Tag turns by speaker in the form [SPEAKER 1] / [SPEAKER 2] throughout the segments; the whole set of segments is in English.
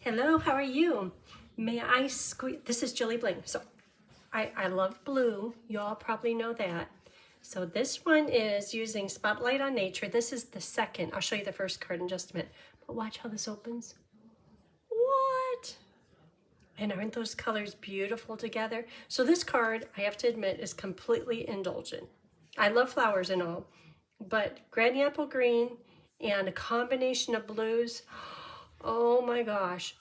[SPEAKER 1] Hello, how are you? May I squeeze? This is Julie Bling. So I love blue. You all probably know that. So this one is using Spotlight on Nature. This is the second. I'll show you the first card in just a minute. But watch how this opens. What? And aren't those colors beautiful together? So this card, I have to admit, is completely indulgent. I love flowers and all, but granny apple green and a combination of blues. Oh my gosh,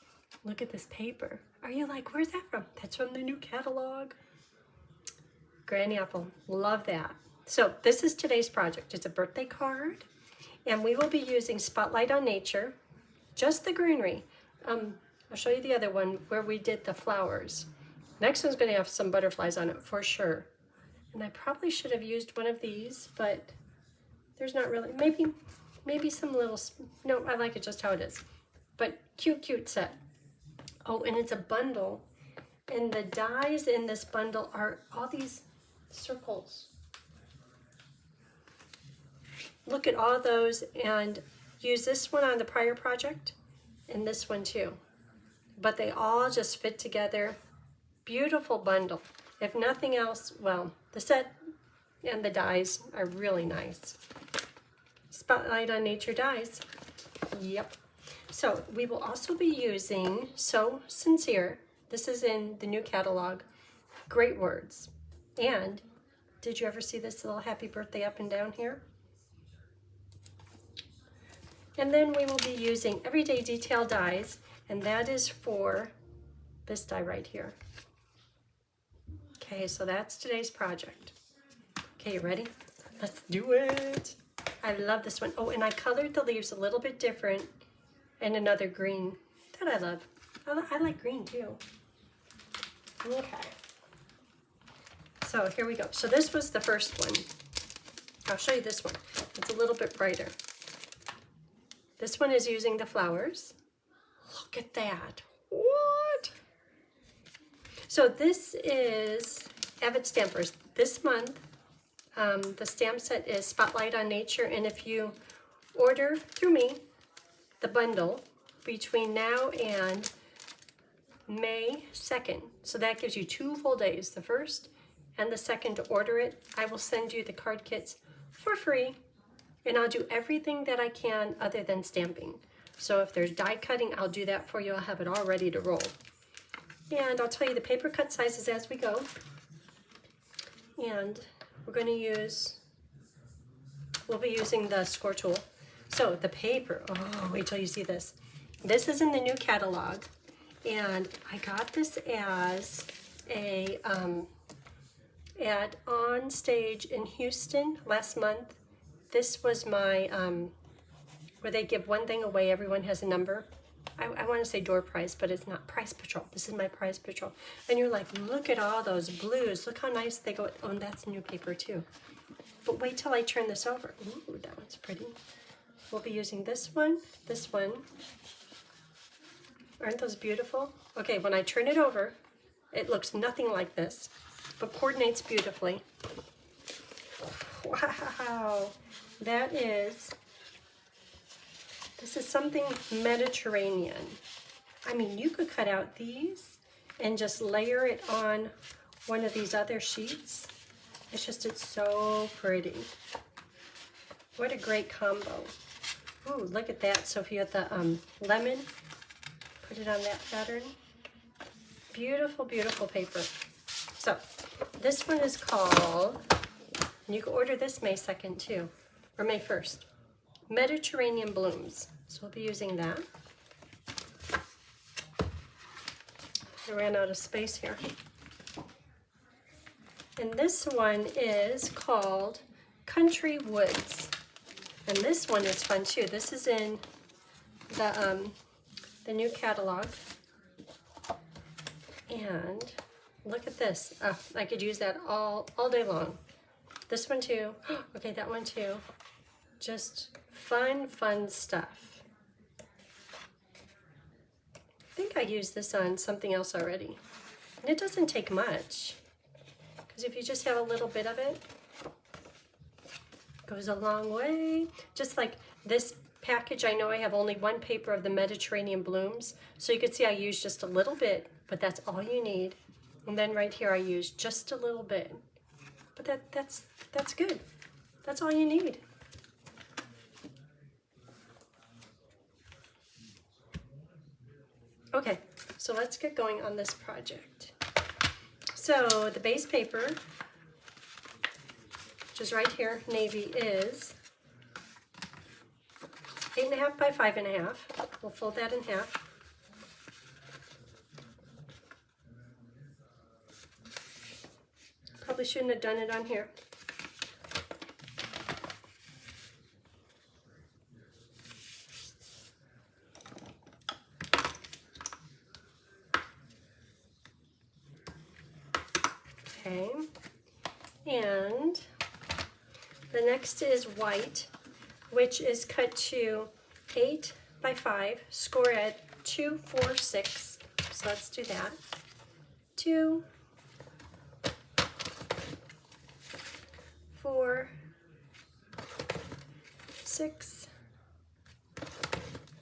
[SPEAKER 1] look at this paper. Are you like, where's that from? That's from the new catalog. Granny apple, love that. So this is today's project. It's a birthday card, and we will be using Spotlight on Nature, just the greenery. I'll show you the other one where we did the flowers. Next one's gonna have some butterflies on it for sure. And I probably should have used one of these, but there's not really, maybe some little, no, I like it just how it is. But cute set. Oh, and it's a bundle. And the dies in this bundle are all these circles. Look at all those, and use this one on the prior project and this one too. But they all just fit together. Beautiful bundle. If nothing else, well, the set and the dies are really nice. Spotlight on Nature dies. Yep. So we will also be using So Sincere. This is in the new catalog. Great words. And did you ever see this little happy birthday up and down here? And then we will be using Everyday Detail dies, and that is for this die right here. Okay, so that's today's project. Okay, you ready? Let's do it. I love this one. Oh, and I colored the leaves a little bit different, and another green that I love. I like green too. Okay. So here we go. So this was the first one. I'll show you this one. It's a little bit brighter. This one is using the flowers. Look at that. What? So this is Avid Stampers. This month, the stamp set is Spotlight on Nature, and if you order through me, the bundle between now and May 2nd. So that gives you 2 full days, the 1st and the 2nd to order it. I will send you the card kits for free, and I'll do everything that I can other than stamping. So if there's die cutting, I'll do that for you. I'll have it all ready to roll. And I'll tell you the paper cut sizes as we go. And we're going to use, we'll be using the score tool. So the paper, oh, wait till you see this. This is in the new catalog, and I got this as a at On Stage in Houston last month. This was my, where they give one thing away, everyone has a number. I want to say door prize, but it's not. Prize Patrol. This is my Prize Patrol. And you're like, look at all those blues. Look how nice they go. Oh, and that's new paper too. But wait till I turn this over. Ooh, that one's pretty. We'll be using this one, this one. Aren't those beautiful? Okay, when I turn it over, it looks nothing like this, but coordinates beautifully. Wow, that is, this is something Mediterranean. I mean, you could cut out these and just layer it on one of these other sheets. It's so pretty. What a great combo. Ooh, look at that. So if you have the lemon, put it on that pattern. Beautiful, beautiful paper. So this one is called, and you can order this May 2nd too, or May 1st, Mediterranean Blooms. So we'll be using that. I ran out of space here. And this one is called Country Woods. And this one is fun too. This is in the new catalog. And look at this. I could use that all day long. This one too. Okay, that one too. Just fun stuff. I think I used this on something else already. And it doesn't take much, because if you just have a little bit of it, goes a long way. Just like this package, I know I have only one paper of the Mediterranean blooms. So you can see I use just a little bit, but that's all you need. And then right here I use just a little bit. But that's good. That's all you need. Okay, so let's get going on this project. So the base paper, which is right here, navy, is 8.5 by 5.5. We'll fold that in half. Probably shouldn't have done it on here. Okay, and the next is white, which is cut to 8 by 5, score at 2, 4, 6. So let's do that. 2, 4, 6.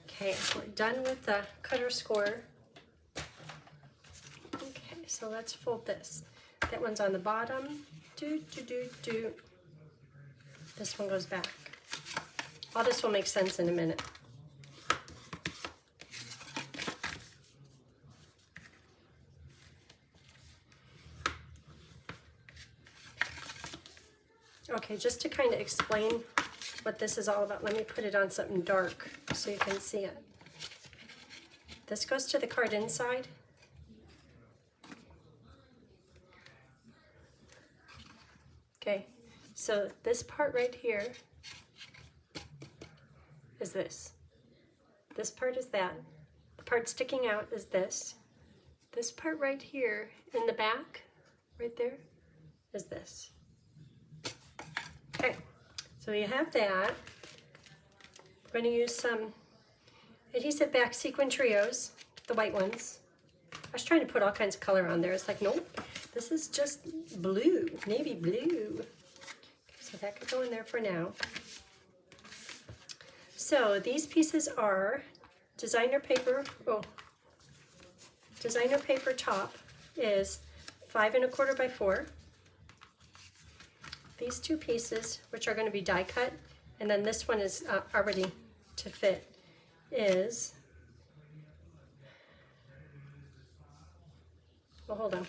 [SPEAKER 1] Okay, we're done with the cutter score. Okay, so let's fold this. That one's on the bottom. This one goes back. All this will make sense in a minute. Okay, just to kind of explain what this is all about, let me put it on something dark so you can see it. This goes to the card inside. Okay, so this part right here is this. This part is that. The part sticking out is this. This part right here in the back, right there, is this. Okay, so you have that. We're going to use some adhesive back sequin trios, the white ones. I was trying to put all kinds of color on there. It's like, nope, this is just blue, navy blue. Okay, so that could go in there for now. So these pieces are designer paper. Oh, designer paper top is 5 1/4 by 4. These two pieces, which are going to be die cut, and then this one is already to fit, is, well, hold on,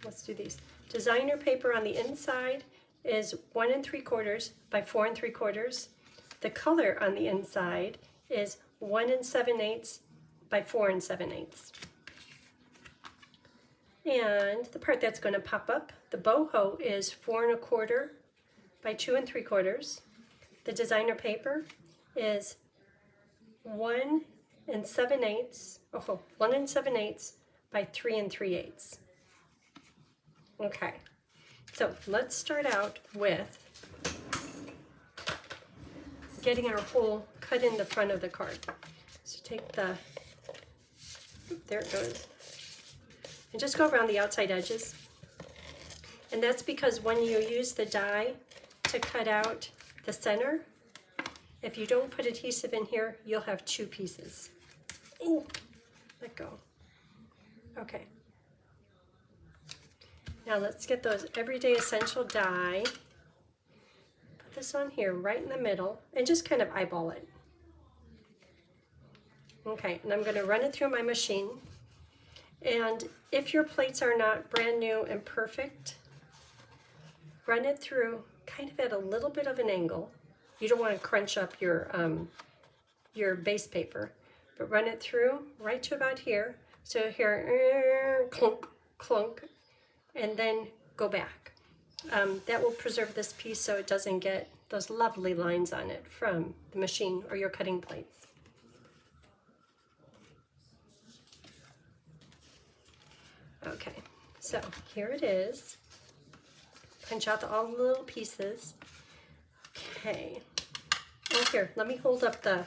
[SPEAKER 1] let's do these. Designer paper on the inside is 1 3/4 by 4 3/4. The color on the inside is 1 7/8 by 4 7/8. And the part that's going to pop up, the boho, is 4 1/4 by 2 3/4. The designer paper is 1 7/8. Oh, 1 7/8 by 3 3/8. Okay, so let's start out with getting our hole cut in the front of the card. So take the, there it goes, and just go around the outside edges. And that's because when you use the die to cut out the center, if you don't put adhesive in here, you'll have 2 pieces. Oh, let go. Okay. Now let's get those everyday essential die. Put this on here right in the middle and just kind of eyeball it. Okay, and I'm going to run it through my machine. And if your plates are not brand new and perfect, run it through kind of at a little bit of an angle. You don't want to crunch up your base paper, but run it through right to about here. So here, clunk, clunk, and then go back. That will preserve this piece so it doesn't get those lovely lines on it from the machine or your cutting plates. Okay, so here it is. Punch out all the little pieces. Okay. Oh, here, let me hold up the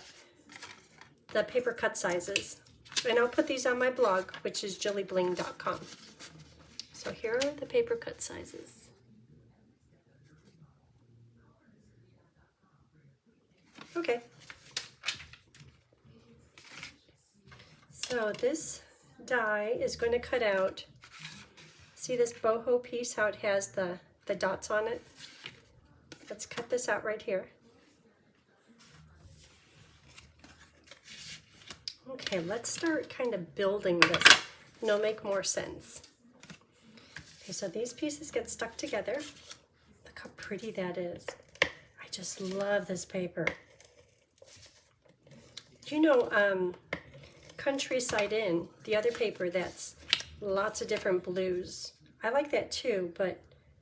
[SPEAKER 1] paper cut sizes. And I'll put these on my blog, which is jillybling.com. So here are the paper cut sizes. Okay. So this die is going to cut out, see this boho piece, how it has the dots on it? Let's cut this out right here. Okay, let's start kind of building this, and it'll make more sense. Okay, so these pieces get stuck together. Look how pretty that is. I just love this paper. You know, Countryside Inn, the other paper that's lots of different blues. I like that too, but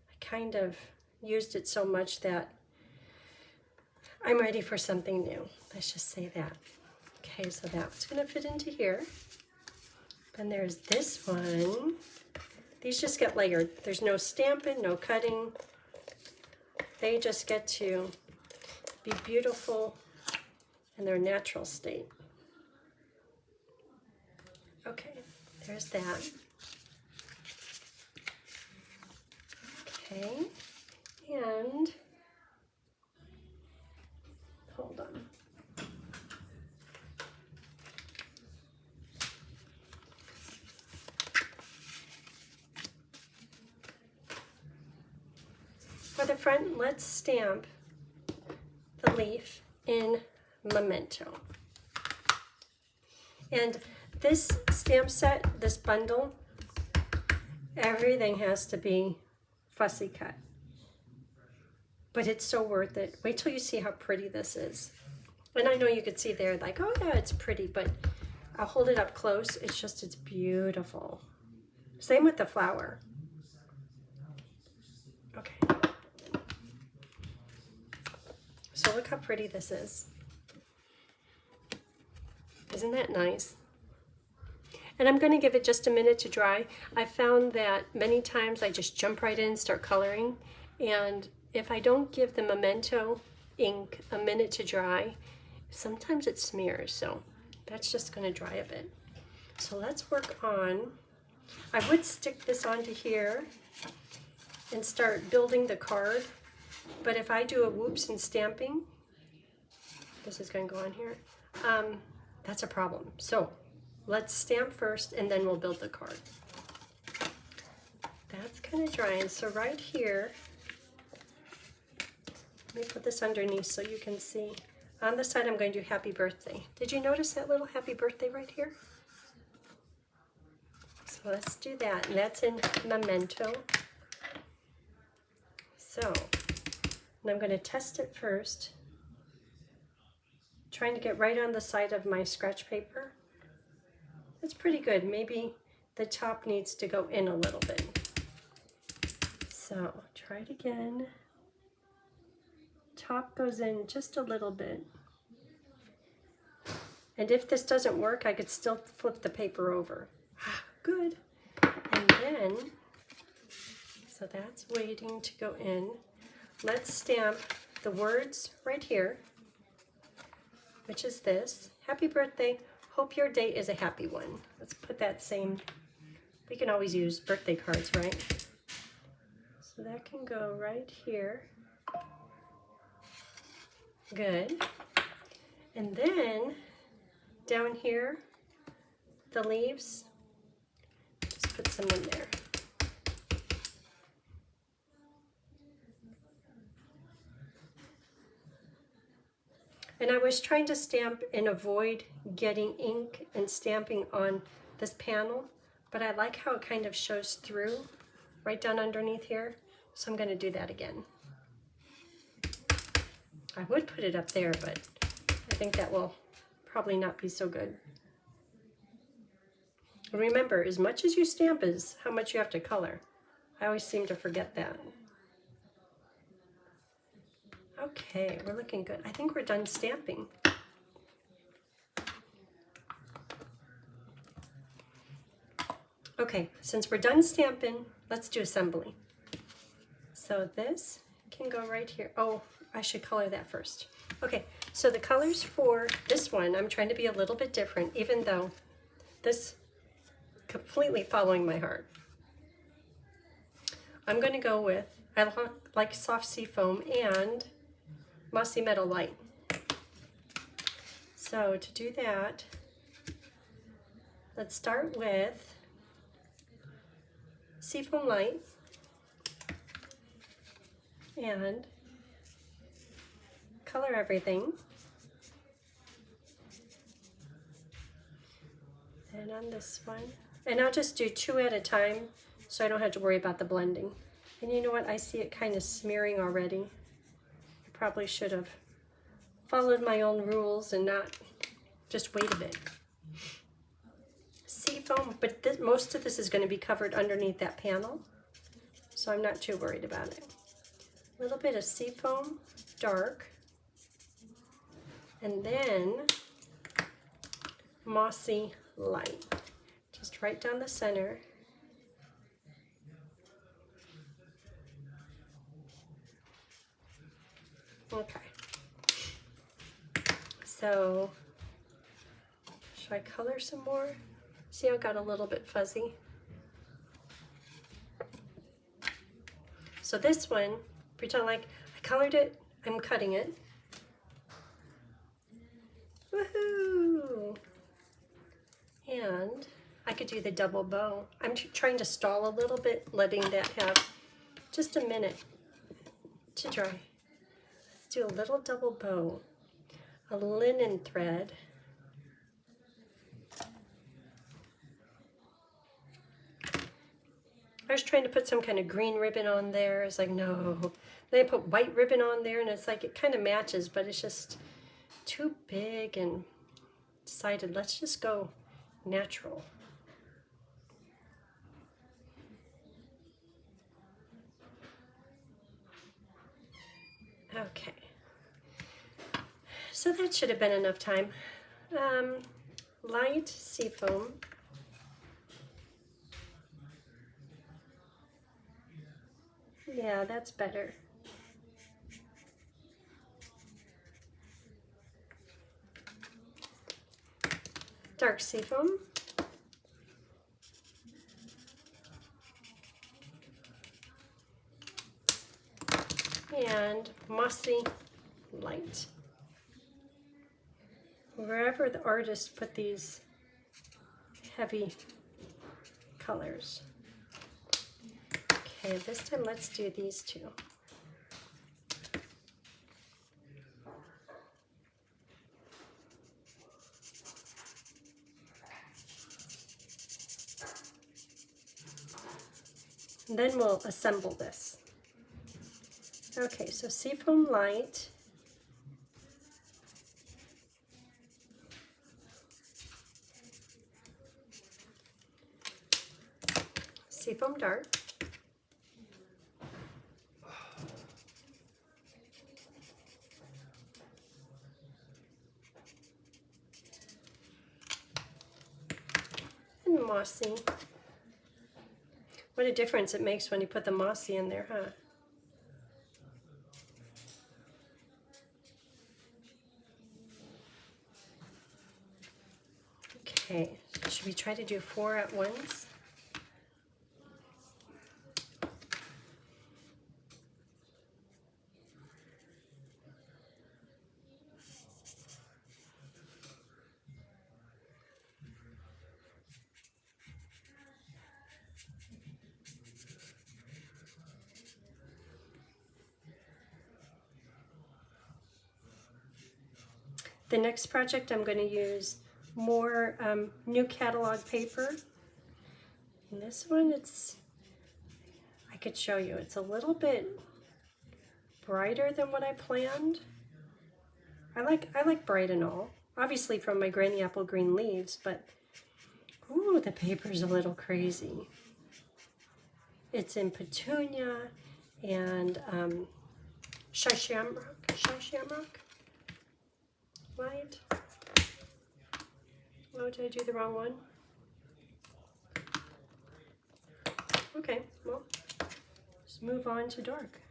[SPEAKER 1] I kind of used it so much that I'm ready for something new. Let's just say that. Okay, so that's going to fit into here. And there's this one. These just get layered. There's no stamping, no cutting. They just get to be beautiful in their natural state. Okay, there's that. Okay, and hold on. For the front, let's stamp the leaf in Memento. And this stamp set, this bundle, everything has to be fussy cut. But it's so worth it. Wait till you see how pretty this is. And I know you could see there like, oh yeah, it's pretty, but I'll hold it up close. It's just, it's beautiful. Same with the flower. Okay. So look how pretty this is. Isn't that nice? And I'm going to give it just a minute to dry. I found that many times I just jump right in and start coloring. And if I don't give the Memento ink a minute to dry, sometimes it smears. So that's just going to dry a bit. So let's work on, I would stick this onto here and start building the card. But if I do a whoops and stamping, this is going to go on here, that's a problem. So let's stamp first and then we'll build the card. That's kind of drying. So right here, let me put this underneath so you can see. On the side, I'm going to do happy birthday. Did you notice that little happy birthday right here? So let's do that. And that's in Memento. So, and I'm going to test it first. Trying to get right on the side of my scratch paper. That's pretty good. Maybe the top needs to go in a little bit. So try it again. Top goes in just a little bit. And if this doesn't work, I could still flip the paper over. Good. And then, so that's waiting to go in. Let's stamp the words right here, which is this. Happy birthday. Hope your day is a happy one. Let's put that same, we can always use birthday cards, right? So that can go right here. Good. And then down here, the leaves, just put some in there. And I was trying to stamp and avoid getting ink and stamping on this panel, but I like how it kind of shows through right down underneath here. So I'm going to do that again. I would put it up there, but I think that will probably not be so good. Remember, as much as you stamp is how much you have to color. I always seem to forget that. Okay, we're looking good. I think we're done stamping. Okay, since we're done stamping, let's do assembly. So this can go right here. Oh, I should color that first. Okay, so the colors for this one, I'm trying to be a little bit different, even though this completely following my heart. I'm going to go with, I like soft sea foam and mossy meadow light. So to do that, let's start with Seafoam Light and color everything. And on this one, and I'll just do 2 at a time so I don't have to worry about the blending. And you know what, I see it kind of smearing already. I probably should have followed my own rules and not just wait a bit. Seafoam, but most of this is going to be covered underneath that panel, so I'm not too worried about it. A little bit of Seafoam Dark, and then Mossy Light, just right down the center. Okay, so should I color some more? See how it got a little bit fuzzy? So this one, pretend like I colored it, I'm cutting it. Woohoo! And I could do the double bow. I'm trying to stall a little bit, letting that have just a minute to dry. Let's do a little double bow, a linen thread. I was trying to put some kind of green ribbon on there. It's like, no. Then I put white ribbon on there, and it's like it kind of matches, but it's just too big, and decided let's just go natural. Okay. So that should have been enough time. Light Seafoam. Yeah, that's better. Dark Seafoam. And Mossy Light. Wherever the artist put these heavy colors. Okay, this time let's do these two. And then we'll assemble this. Okay, so Seafoam Light. Seafoam Dark. And Mossy. What a difference it makes when you put the Mossy in there, huh? Okay, should we try to do 4 at once? The next project I'm going to use more new catalog paper. And this one, I could show you, it's a little bit brighter than what I planned. I like bright and all, obviously from my Granny Apple Green leaves, but ooh, the paper's a little crazy. It's in petunia and shy shamrock. Light. Oh, did I do the wrong one? Okay, well, just move on to dark.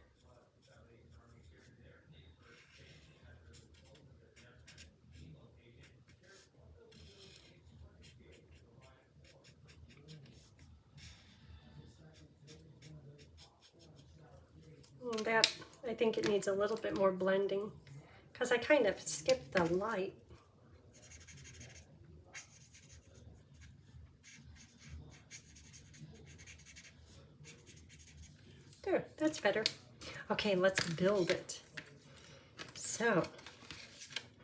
[SPEAKER 1] Well, that, I think it needs a little bit more blending because I kind of skipped the light. There, that's better. Okay, let's build it. So,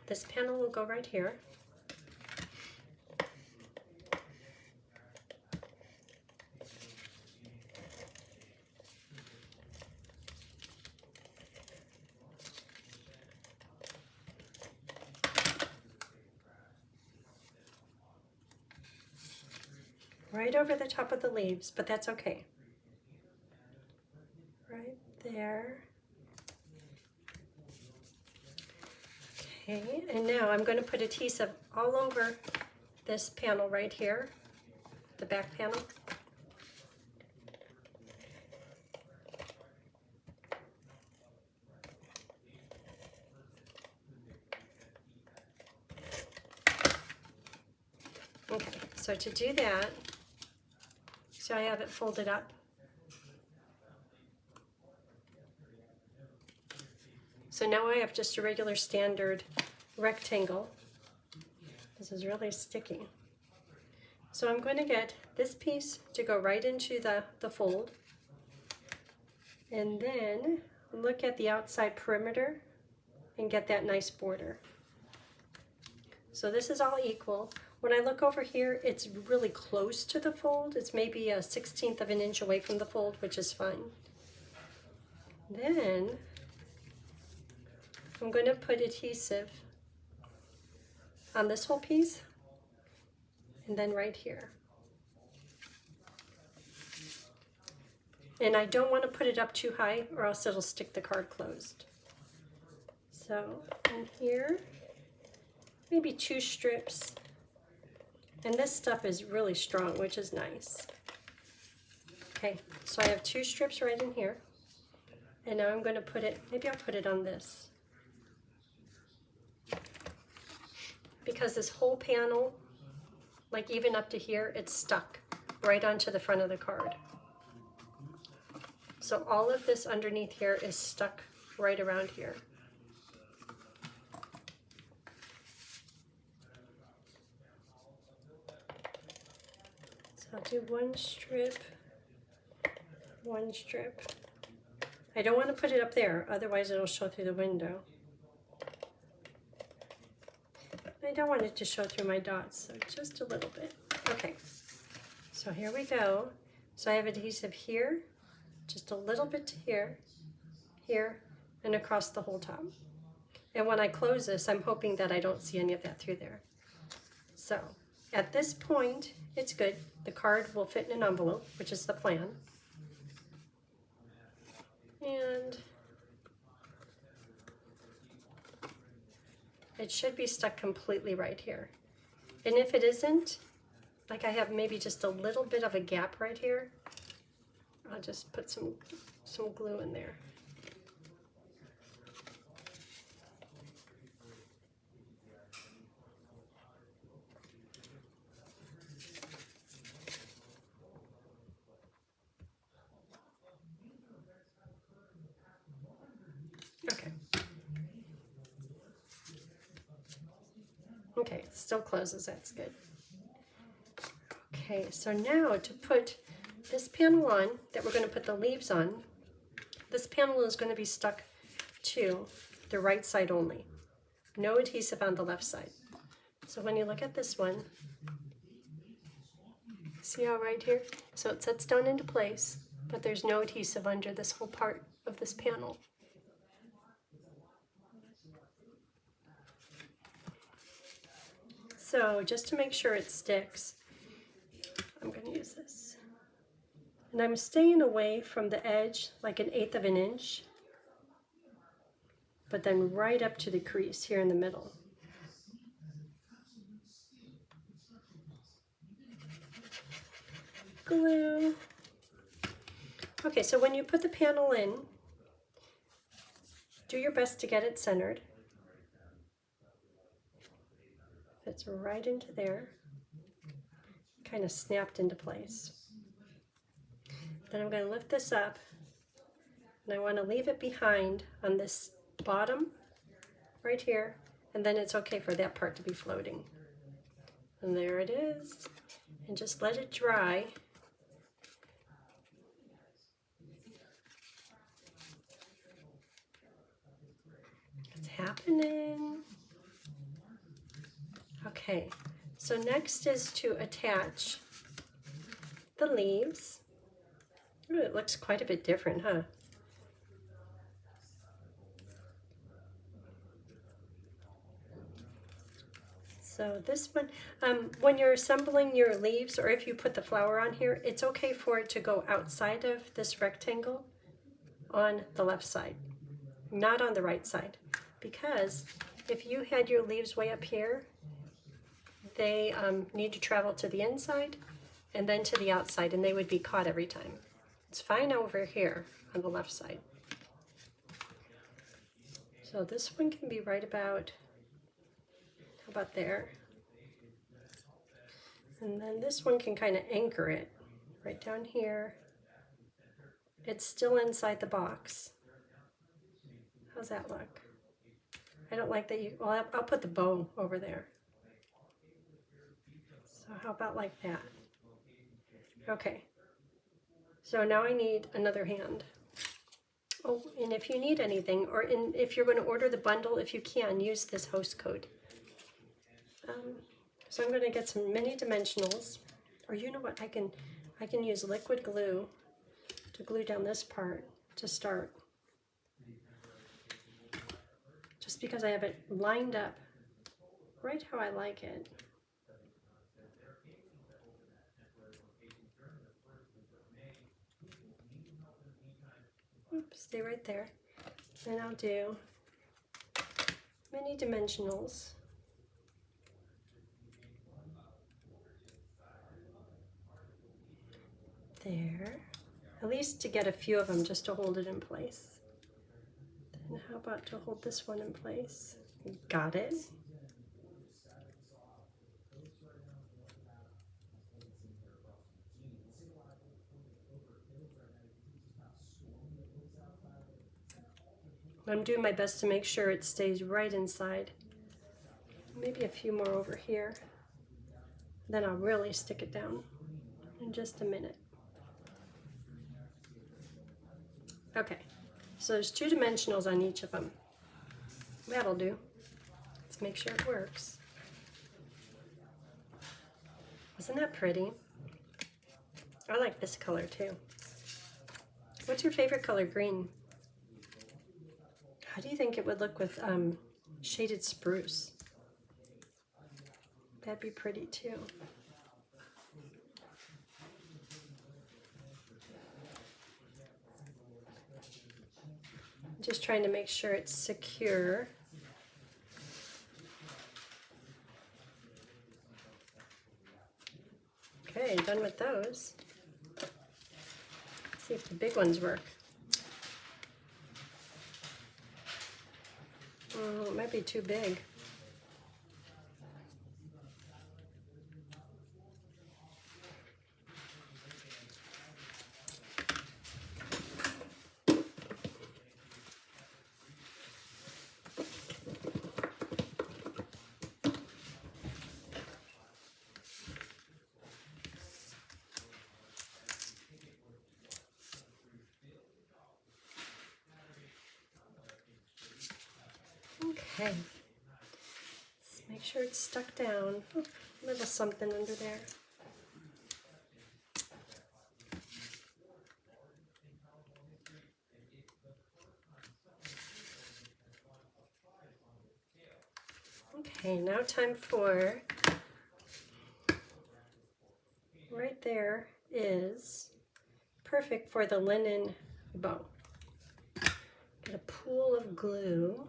[SPEAKER 1] this panel will go right here. Right over the top of the leaves, but that's okay. Right there. Okay, and now I'm going to put adhesive all over this panel right here, the back panel. Okay, so to do that, so I have it folded up. So now I have just a regular standard rectangle. This is really sticky. So I'm going to get this piece to go right into the fold. And then look at the outside perimeter and get that nice border. So this is all equal. When I look over here, it's really close to the fold. It's maybe a 1/16 of an inch away from the fold, which is fine. Then I'm going to put adhesive on this whole piece and then right here. And I don't want to put it up too high or else it'll stick the card closed. So in here, maybe 2 strips. And this stuff is really strong, which is nice. Okay, so I have 2 strips right in here. And now I'm going to put it, maybe I'll put it on this. Because this whole panel, like even up to here, it's stuck right onto the front of the card. So all of this underneath here is stuck right around here. So I'll do 1 strip, 1 strip. I don't want to put it up there, otherwise it'll show through the window. I don't want it to show through my dots, so just a little bit. Okay, so here we go. So I have adhesive here, just a little bit to here, here, and across the whole top. And when I close this, I'm hoping that I don't see any of that through there. So at this point, it's good. The card will fit in an envelope, which is the plan. And it should be stuck completely right here. And if it isn't, like I have maybe just a little bit of a gap right here, I'll just put some glue in there. Okay. Okay, it still closes, that's good. Okay, so now to put this panel on, that we're going to put the leaves on, this panel is going to be stuck to the right side only. No adhesive on the left side. So when you look at this one, see how right here? So it sets down into place, but there's no adhesive under this whole part of this panel. So just to make sure it sticks, I'm going to use this. And I'm staying away from the edge like 1/8 of an inch, but then right up to the crease here in the middle. Glue. Okay, so when you put the panel in, do your best to get it centered. Fits right into there, kind of snapped into place. Then I'm going to lift this up, and I want to leave it behind on this bottom right here, and then it's okay for that part to be floating. And there it is, and just let it dry. happening. Okay, so next is to attach the leaves. Ooh, it looks quite a bit different, huh? So this one, when you're assembling your leaves, or if you put the flower on here, it's okay for it to go outside of this rectangle on the left side, not on the right side. Because if you had your leaves way up here, they need to travel to the inside and then to the outside, and they would be caught every time. It's fine over here on the left side. So this one can be right about, how about there? And then this one can kind of anchor it right down here. It's still inside the box. How's that look? I don't like that you, well, I'll put the bow over there. So how about like that? Okay. So now I need another hand. Oh, and if you need anything, or if you're going to order the bundle, if you can, use this host code. So I'm going to get some mini dimensionals, or you know what, I can use liquid glue to glue down this part to start. Just because I have it lined up right how I like it. Oops, stay right there. Then I'll do mini dimensionals. There. At least to get a few of them just to hold it in place. Then how about to hold this one in place? Got it. I'm doing my best to make sure it stays right inside. Maybe a few more over here. Then I'll really stick it down in just a minute. Okay, so there's 2 dimensionals on each of them. That'll do. Let's make sure it works. Isn't that pretty? I like this color too. What's your favorite color? Green. How do you think it would look with shaded spruce? That'd be pretty too. Just trying to make sure it's secure. Okay, done with those. Let's see if the big ones work. Oh, it might be too big. Okay, let's make sure it's stuck down. Oh, a little something under there. Okay, now time for, right there is perfect for the linen bow. Get a pool of glue.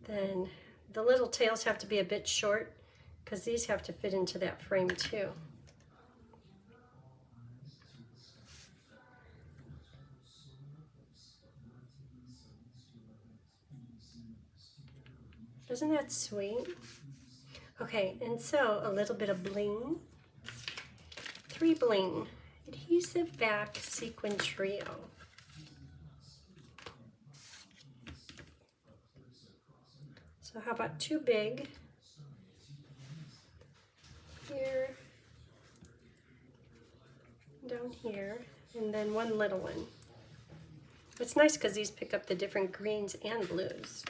[SPEAKER 1] Then the little tails have to be a bit short because these have to fit into that frame too. Isn't that sweet? Okay, and so a little bit of bling. 3 bling. Adhesive back sequin trio. So how about 2 big here, down down here, and then one little one. It's nice because these pick up the different greens and blues.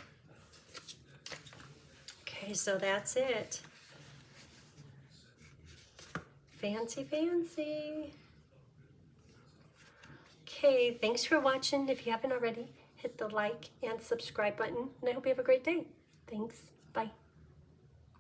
[SPEAKER 1] Okay, so that's it. Fancy, fancy. Okay, thanks for watching. If you haven't already, hit the like and subscribe button, and I hope you have a great day. Thanks. Bye.